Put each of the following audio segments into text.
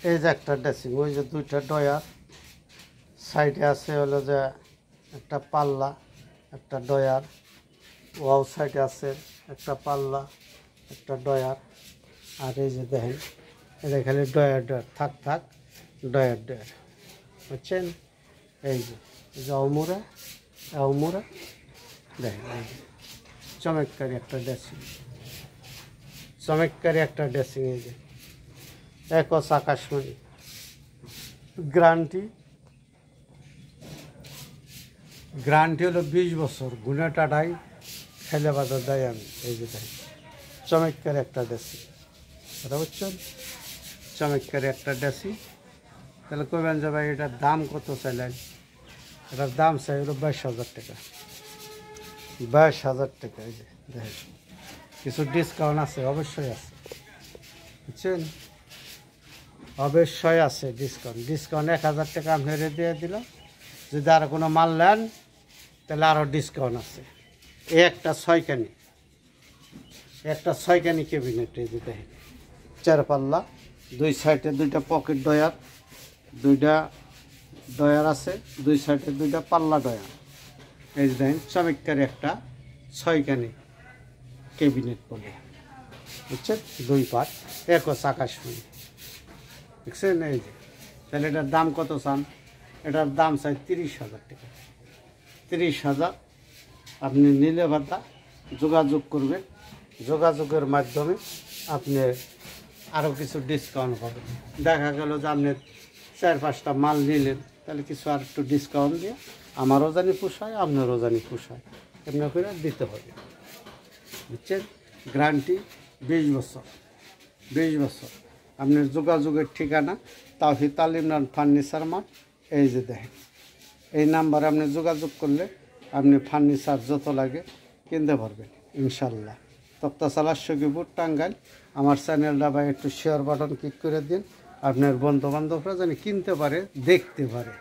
এই যে একটা ড্রেসিং, ওই যে দুইটা ডয়ার, সাইডে আছে হলো যে একটা পাল্লা, একটা ডয়ার, ওয়াও সাইডে আছে একটা পাল্লা, একটা ডয়ার। আর এই যে দেখেন, এটা খালি ডয়ার ডয়ার, থাক থাক ডয়ার ডয়ার, বুঝছেন? এই যে অমুরা অমুরা দেখেন, এই যে চমৎকারী একটা ড্রেসিং, চমৎকারী একটা ড্রেসিং। এই যে একস আকাশমণি, গ্যারান্টি গ্যারান্টি হলো 20 বছর, গুণে টাটাই খেলে বাজার দেয় আমি। এই যে দেখেন চমৎকার একটা ড্রেসিং, কথা বুঝছেন? চমৎকার একটা ড্রেসিং। তাহলে কইবেন যে ভাই এটার দাম কত চাইলেন? এটার দাম চাই হলো 22,000 টাকা, 22,000 টাকা। এই যে দেখেন, কিছু ডিসকাউন্ট আছে, অবশ্যই আছে, বুঝছেন? অবশ্যই আছে ডিসকাউন্ট। 1,000 টাকা আমি দিয়ে দিলাম। যদি আর কোনো মাল নেন তাহলে আরও ডিসকাউন্ট আছে। এই একটা 6খানি, একটা 6খানি ক্যাবিনেট। এই যে দেখেন 4 পাল্লা, 2 সাইডে 2টা পকেট ডয়ার, 2টা ডয়ার আছে, 2 সাইডে 2টা পাল্লা ডয়ার। এই যে দেখেন চমৎকার একটা 6খানি ক্যাবিনেট বলে, বুঝছেন? 2 পাট, একস আকাশমণি, দেখছেন? এই যে তাহলে এটার দাম কত চান? এটার দাম চাই 30,000 টাকা। 30,000 আপনি নিলে ভাতা যোগাযোগ করবেন, যোগাযোগের মাধ্যমে আপনি আরও কিছু ডিসকাউন্ট পাবেন। দেখা গেল যে আপনি 4-5টা মাল নিলেন, তাহলে কিছু আর একটু ডিসকাউন্ট দিয়ে আমারও জানি পোষায়, আপনারও জানি পোষায়, এমনি করে দিতে হবে, বুঝছেন? গ্যারান্টি 20 বছর, 20 বছর। আপনার যোগাযোগের ঠিকানা তাওহীদ আল ইমরান ফার্নিচার মার্ট। এই যে দেখেন, এই নাম্বারে আপনি যোগাযোগ করলে আপনি ফার্নিচার যত লাগে কিনতে পারবেন ইনশাল্লাহ। তক্তাশালা সখীপুর, টাঙ্গাইল। আমার চ্যানেলটা ভাই একটু শেয়ার বাটন ক্লিক করে দিন, আপনার বন্ধুবান্ধবরা যেন কিনতে পারে, দেখতে পারে,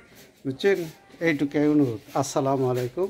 বুঝছেন? এইটুকুই অনুরোধ। আসসালামু আলাইকুম।